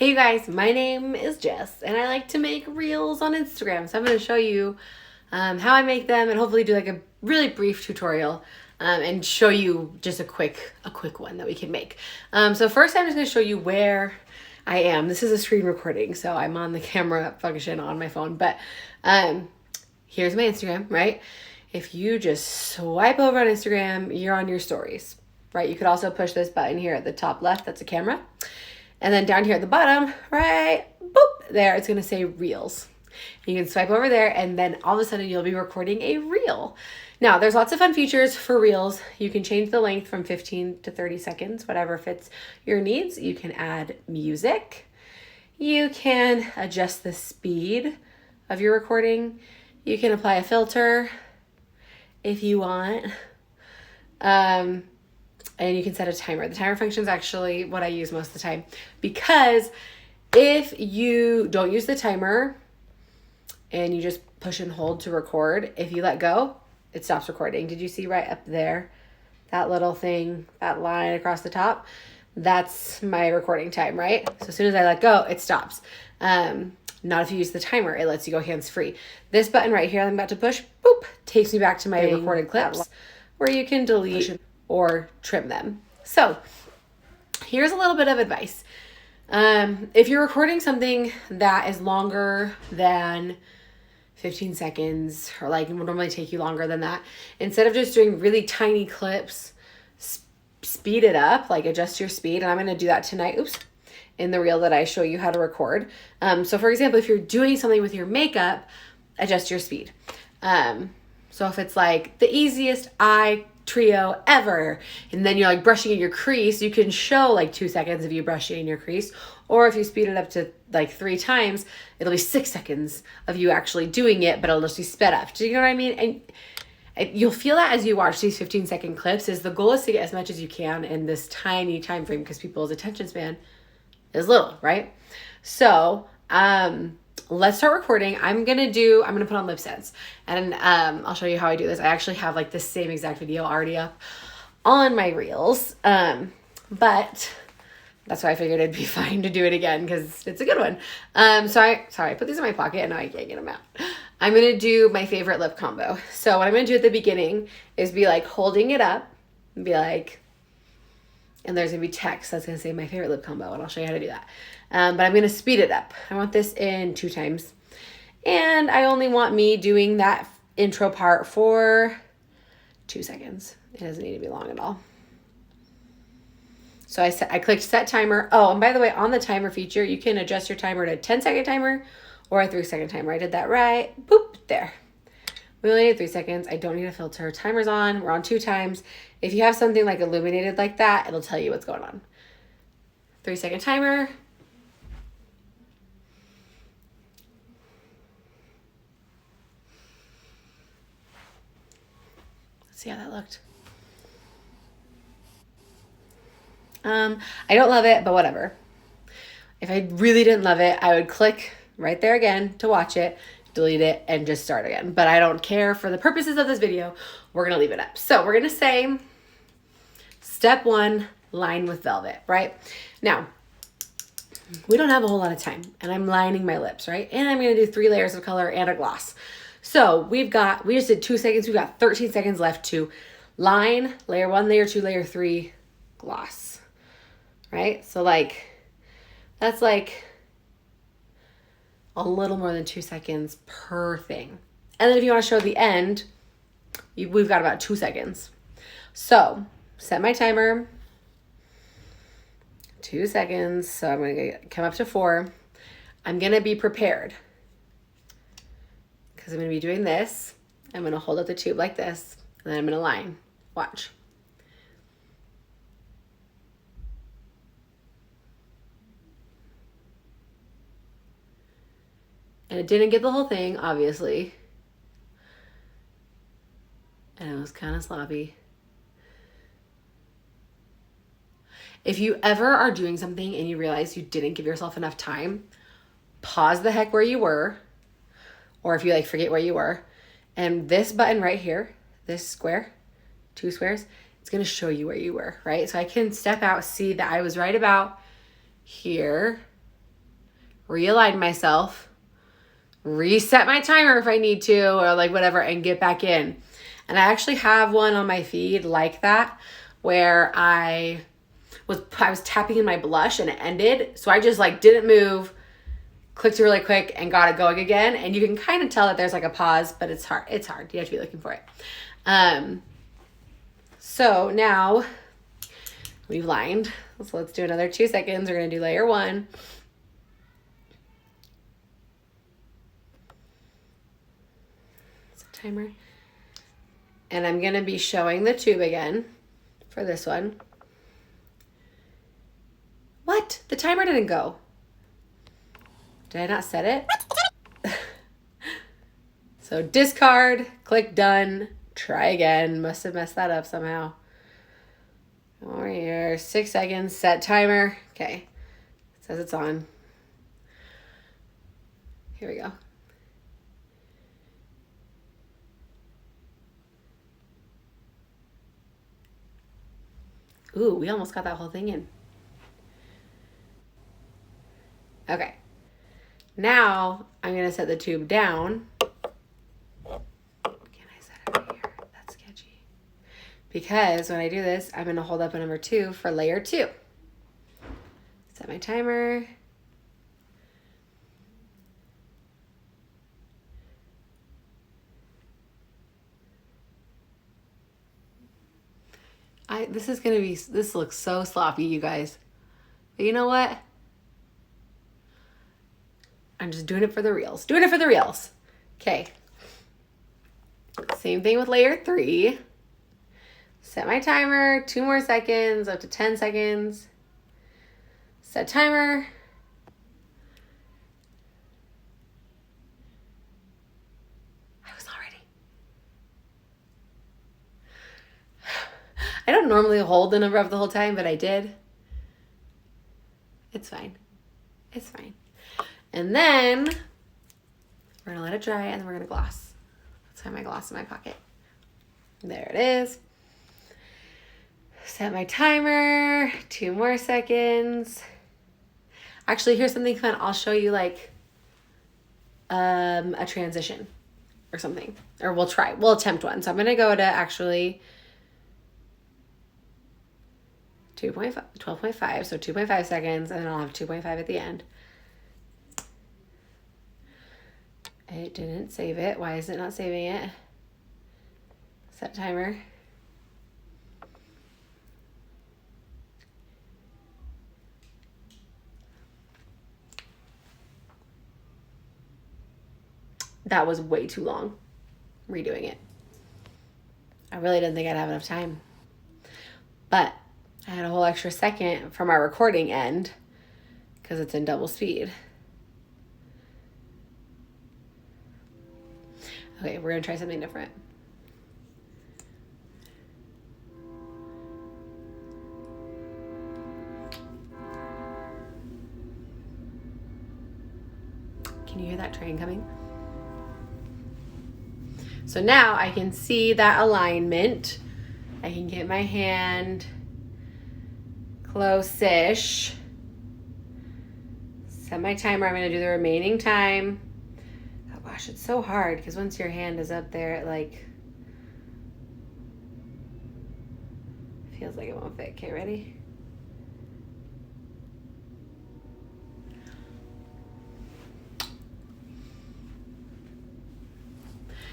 Hey you guys, my name is Jess and I like to make reels on Instagram. So I'm going to show you how I make them and hopefully do like a really brief tutorial and show you just a quick one that we can make. So first I'm just going to show you where I am. This is a screen recording, so I'm on the camera function on my phone, but here's my Instagram, right? If you just swipe over on Instagram, you're on your stories, right? You could also push this button here at the top left, that's a camera. And then down here at the bottom, right, boop, there, it's gonna say Reels. You can swipe over there and then all of a sudden you'll be recording a reel. Now, there's lots of fun features for Reels. You can change the length from 15 to 30 seconds, whatever fits your needs. You can add music. You can adjust the speed of your recording. You can apply a filter if you want. And you can set a timer. The timer function is actually what I use most of the time, because if you don't use the timer and you just push and hold to record, if you let go, it stops recording. Did you see right up there, that little thing, that line across the top? That's my recording time, right? So as soon as I let go, it stops. Not if you use the timer, it lets you go hands-free. This button right here I'm about to push, boop, takes me back to my recorded clips where you can delete or trim them. So here's a little bit of advice. If you're recording something that is longer than 15 seconds, or like it would normally take you longer than that, instead of just doing really tiny clips, speed it up, like adjust your speed. And I'm gonna do that tonight, in the reel that I show you how to record. So for example, if you're doing something with your makeup, adjust your speed. So if it's like the easiest eye trio ever, and then you're like brushing in your crease, you can show like 2 seconds of you brushing in your crease. Or if you speed it up to like 3 times, it'll be 6 seconds of you actually doing it, but it'll just be sped up. Do you know what I mean? And you'll feel that as you watch these 15-second clips. Is the goal is to get as much as you can in this tiny time frame, because people's attention span is little, right? So let's start recording. I'm gonna put on lip sense, and I'll show you how I do this. I actually have like the same exact video already up on my reels, but that's why I figured it'd be fine to do it again, because it's a good one. I put these in my pocket and now I can't get them out. I'm gonna do my favorite lip combo. So what I'm gonna do at the beginning is be like holding it up and be like, and there's gonna be text that's gonna say my favorite lip combo, and I'll show you how to do that. But I'm gonna speed it up. I want this in 2 times. And I only want me doing that intro part for 2 seconds. It doesn't need to be long at all. So I clicked set timer. Oh, and by the way, on the timer feature, you can adjust your timer to a 10-second timer or a 3-second timer. I did that right. Boop, there. We only need 3 seconds. I don't need a filter. Timer's on. We're on 2 times. If you have something like illuminated like that, it'll tell you what's going on. 3-second timer. See how that looked. I don't love it, but whatever. If I really didn't love it, I would click right there again to watch it, delete it, and just start again. But I don't care. For the purposes of this video, we're gonna leave it up. So we're gonna say step 1, line with velvet, right? Now, we don't have a whole lot of time, and I'm lining my lips, right? And I'm gonna do 3 layers of color and a gloss. So we just did 2 seconds. We've got 13 seconds left to line, layer 1, layer 2, layer 3, gloss, right? So like, that's like a little more than 2 seconds per thing. And then if you want to show the end, we've got about 2 seconds. So set my timer, 2 seconds. So I'm going to come up to 4. I'm going to be prepared, because I'm going to be doing this. I'm going to hold up the tube like this, and then I'm going to line. Watch. And it didn't get the whole thing, obviously. And it was kind of sloppy. If you ever are doing something and you realize you didn't give yourself enough time, pause the heck where you were, or if you like forget where you were, and this button right here, this square, 2 squares, it's gonna show you where you were, right? So I can step out, see that I was right about here, realign myself, reset my timer if I need to, or like whatever, and get back in. And I actually have one on my feed like that where I was tapping in my blush and it ended. So I just like didn't move, clicked it really quick and got it going again. And you can kind of tell that there's like a pause, but it's hard. It's hard. You have to be looking for it. So now we've lined. So let's do another 2 seconds. We're going to do layer 1. Set timer. And I'm going to be showing the tube again for this one. What? The timer didn't go. Did I not set it? So discard, click done, try again. Must have messed that up somehow. Over here, 6 seconds, set timer. Okay, it says it's on. Here we go. Ooh, we almost got that whole thing in. Okay. Now I'm going to set the tube down. Can I set it right here? That's sketchy. Because when I do this, I'm going to hold up a number 2 for layer 2. Set my timer. This looks so sloppy, you guys. But you know what? I'm just doing it for the reels. Doing it for the reels. Okay. Same thing with layer 3. Set my timer, 2 more seconds, up to 10 seconds. Set timer. I was not ready. I don't normally hold the number up the whole time, but I did. It's fine. It's fine. And then we're gonna let it dry and then we're gonna gloss. Let's have my gloss in my pocket. There it is. Set my timer, 2 more seconds. Actually, here's something fun. I'll show you like a transition or something, or we'll attempt one. So I'm gonna go to actually 12.5, so 2.5 seconds, and then I'll have 2.5 at the end. It didn't save it. Why is it not saving it? Set timer. That was way too long. Redoing it. I really didn't think I'd have enough time. But I had a whole extra second from our recording end because it's in double speed. Okay, we're gonna try something different. Can you hear that train coming? So now I can see that alignment. I can get my hand close-ish. Set my timer. I'm gonna do the remaining time. Oh gosh, it's so hard because once your hand is up there, it like feels like it won't fit. Okay, ready?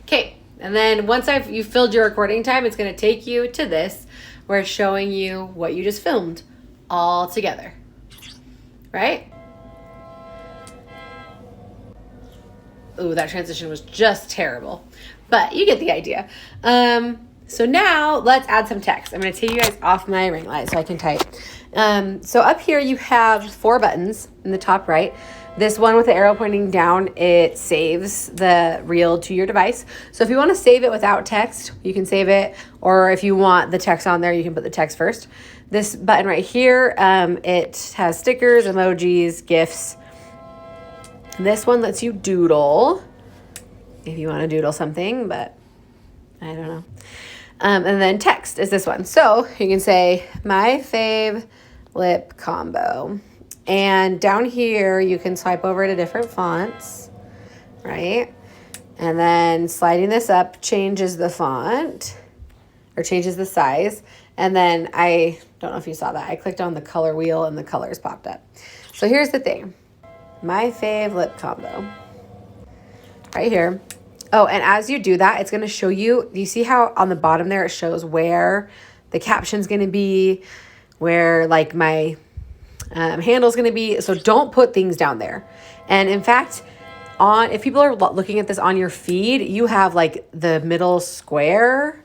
Okay, and then once you've filled your recording time, it's gonna take you to this where it's showing you what you just filmed all together, right? Ooh, that transition was just terrible, but you get the idea. So now let's add some text. I'm gonna take you guys off my ring light so I can type. So up here you have 4 buttons in the top right. This one with the arrow pointing down, it saves the reel to your device. So if you want to save it without text, you can save it. Or if you want the text on there, you can put the text first. This button right here, it has stickers, emojis, GIFs. This one lets you doodle if you want to doodle something, but I don't know. And then text is this one. So you can say, my fave lip combo. And down here, you can swipe over to different fonts, right? And then sliding this up changes the font or changes the size. And then I don't know if you saw that. I clicked on the color wheel and the colors popped up. So here's the thing. My fave lip combo. Right here. Oh, and as you do that, it's going to show you, you see how on the bottom there it shows where the caption's going to be, where like my handle's going to be. So don't put things down there. And in fact, if people are looking at this on your feed, you have like the middle square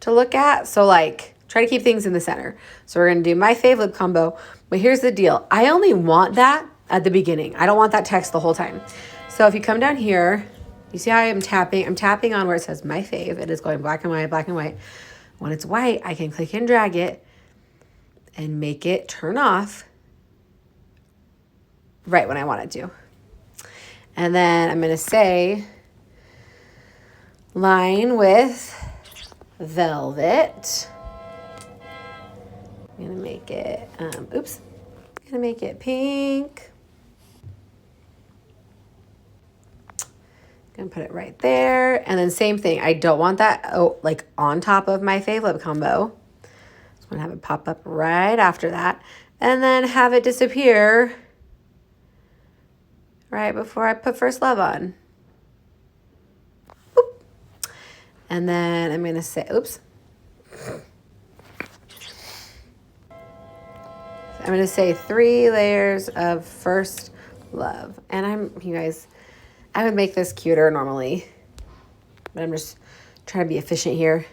to look at. So like try to keep things in the center. So we're going to do my fave lip combo. But here's the deal. I only want that at the beginning. I don't want that text the whole time. So if you come down here, you see how I'm tapping? I'm tapping on where it says my fave. It is going black and white, black and white. When it's white, I can click and drag it and make it turn off right when I want it to. And then I'm going to say line with velvet. I'm going to make it, I'm going to make it pink. Gonna put it right there. And then same thing. I don't want that like on top of my fave lip combo. So I'm gonna have it pop up right after that. And then have it disappear right before I put First Love on. Boop. And then I'm gonna say, I'm gonna say 3 layers of First Love. And you guys, I would make this cuter normally, but I'm just trying to be efficient here.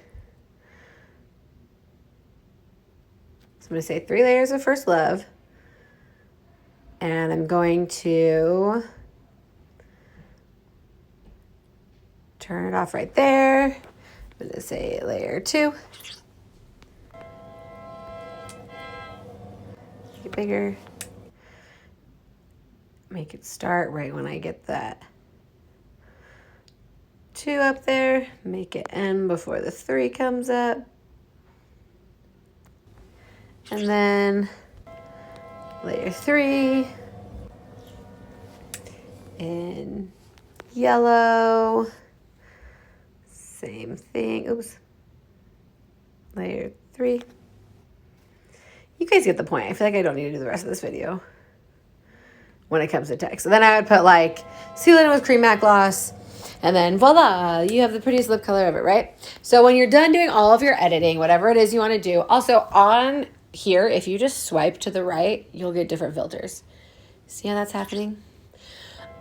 So I'm going to say 3 layers of First Love. And I'm going to turn it off right there. I'm going to say layer 2. Make it bigger. Make it start right when I get that 2 up there, make it end before the 3 comes up. And then layer 3 in yellow. Same thing. Layer 3. You guys get the point. I feel like I don't need to do the rest of this video when it comes to text. So then I would put like seal it with cream matte gloss. And then voila, you have the prettiest lip color ever, right? So when you're done doing all of your editing, whatever it is you want to do, also on here, if you just swipe to the right, you'll get different filters. See how that's happening?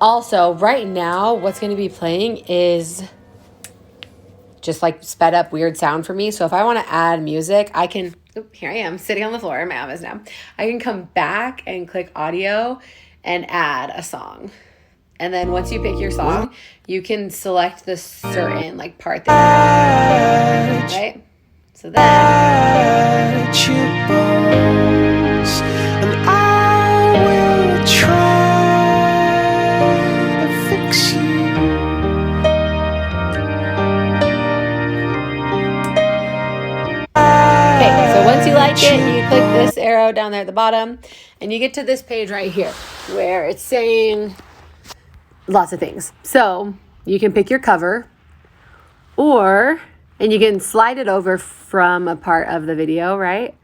Also, right now, what's going to be playing is just like sped up weird sound for me. So if I want to add music, I can, here I am sitting on the floor in my office now. I can come back and click audio and add a song. And then once you pick your song, you can select the certain like part that you're right? So then and I will try to fix you. Okay, so once you like it, you click this arrow down there at the bottom and you get to this page right here where it's saying lots of things. So you can pick your cover and you can slide it over from a part of the video, right?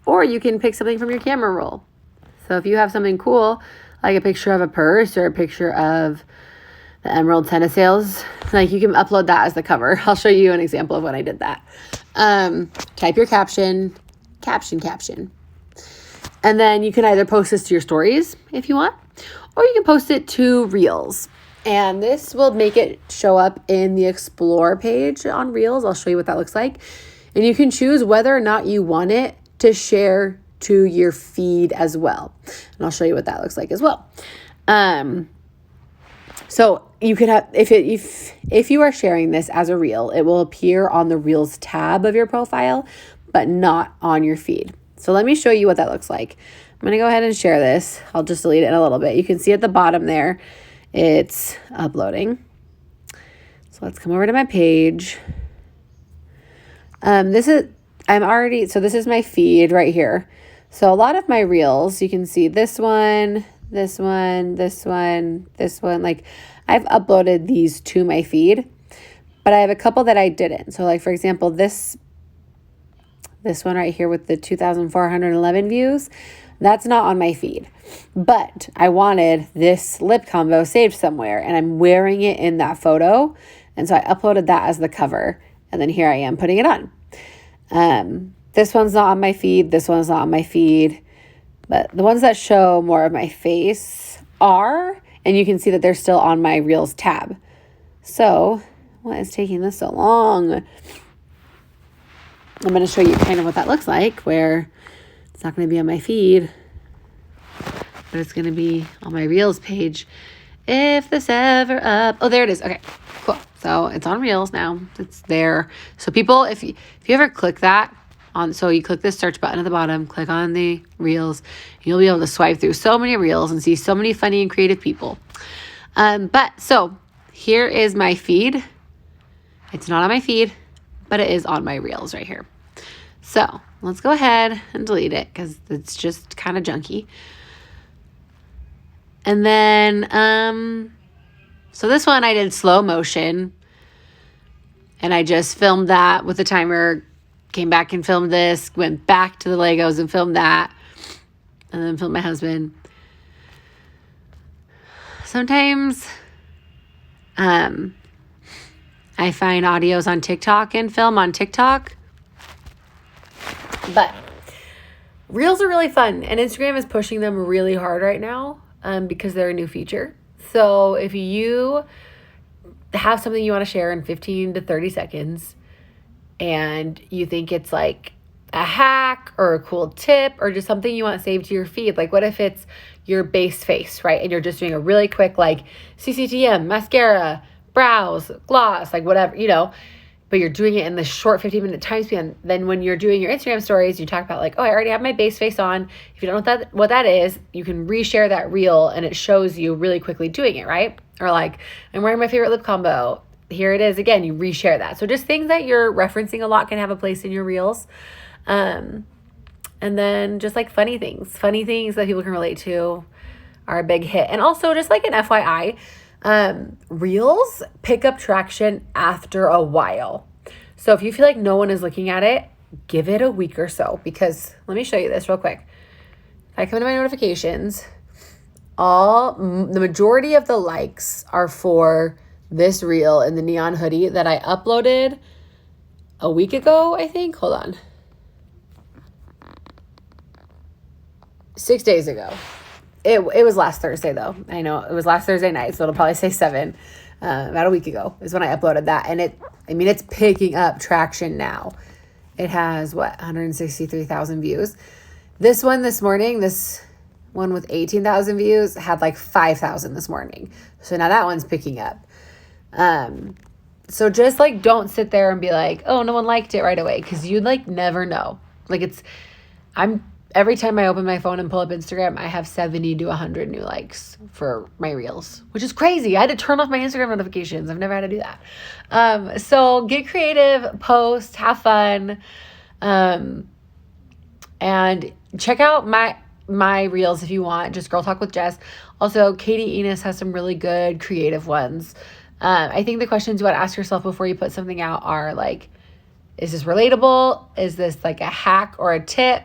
Or you can pick something from your camera roll. So if you have something cool, like a picture of a purse or a picture of the emerald tennis sales, like you can upload that as the cover. I'll show you an example of when I did that. Type your caption. And then you can either post this to your stories if you want, or you can post it to Reels. And this will make it show up in the Explore page on Reels. I'll show you what that looks like. And you can choose whether or not you want it to share to your feed as well. And I'll show you what that looks like as well. So you could have, if you are sharing this as a Reel, it will appear on the Reels tab of your profile, but not on your feed. So let me show you what that looks like. I'm going to go ahead and share this. I'll just delete it in a little bit. You can see at the bottom there, it's uploading. So let's come over to my page. This is my feed right here. So a lot of my reels, you can see this one, this one, this one, this one. Like I've uploaded these to my feed, but I have a couple that I didn't. So like, for example, this one right here with the 2,411 views, that's not on my feed. But I wanted this lip combo saved somewhere, and I'm wearing it in that photo. And so I uploaded that as the cover. And then here I am putting it on. This one's not on my feed. This one's not on my feed. But the ones that show more of my face are, and you can see that they're still on my Reels tab. So what is taking this so long? I'm going to show you kind of what that looks like, where it's not going to be on my feed, but it's going to be on my Reels page. If this ever up. Oh, there it is. Okay, cool. So it's on Reels now. It's there. So people, if you ever click that on, so you click this search button at the bottom, click on the Reels, you'll be able to swipe through so many Reels and see so many funny and creative people. But so here is my feed. It's not on my feed, but it is on my Reels right here. So let's go ahead and delete it because it's just kind of junky. And then, so this one I did slow motion, and I just filmed that with the timer, came back and filmed this, went back to the Legos and filmed that, and then filmed my husband. Sometimes, I find audios on TikTok and film on TikTok, but Reels are really fun, and Instagram is pushing them really hard right now. Because they're a new feature. So if you have something you want to share in 15 to 30 seconds and you think it's like a hack or a cool tip or just something you want saved to your feed, like what if it's your base face, right? And you're just doing a really quick like CCTM, mascara, brows, gloss, like whatever, but you're doing it in the short 15-minute time span. Then when you're doing your Instagram stories, you talk about like, oh, I already have my base face on. If you don't know what that is, you can reshare that reel and it shows you really quickly doing it, right? Or like, I'm wearing my favorite lip combo. Here it is again, you reshare that. So just things that you're referencing a lot can have a place in your reels. And then just like funny things that people can relate to are a big hit. And also just like an FYI, Reels pick up traction after a while. So if you feel like no one is looking at it, give it a week or so, because let me show you this real quick. If I come to my notifications, the majority of the likes are for this reel in the neon hoodie that I uploaded a week ago, I think. Hold on. 6 days ago. It was last Thursday, though. I know it was last Thursday night, so it'll probably say 7. About a week ago is when I uploaded that. And it's picking up traction now. It has, 163,000 views. This one this morning, this one with 18,000 views, had like 5,000 this morning. So now that one's picking up. So just like don't sit there and be like, oh, no one liked it right away, because you like never know. Like every time I open my phone and pull up Instagram, I have 70 to 100 new likes for my reels, which is crazy. I had to turn off my Instagram notifications. I've never had to do that. So get creative, post, have fun, and check out my reels if you want. Just Girl Talk with Jess. Also, Katie Enos has some really good creative ones. I think the questions you want to ask yourself before you put something out are like, is this relatable? Is this like a hack or a tip?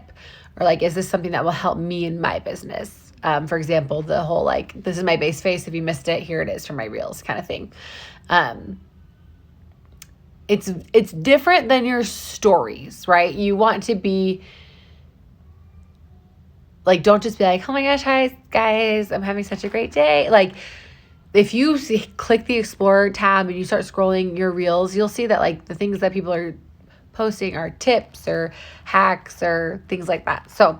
Or like, is this something that will help me in my business? For example, the whole like, this is my base face. If you missed it, here it is for my reels kind of thing. It's different than your stories, right? You want to be like, don't just be like, oh my gosh, hi guys, I'm having such a great day. Like if you click the Explore tab and you start scrolling your reels, you'll see that like the things that people are posting are tips or hacks or things like that. So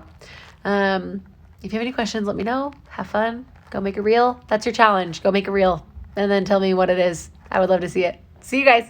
if you have any questions, let me know. Have fun. Go make a reel. That's your challenge. Go make a reel and then tell me what it is. I would love to see it. See you guys.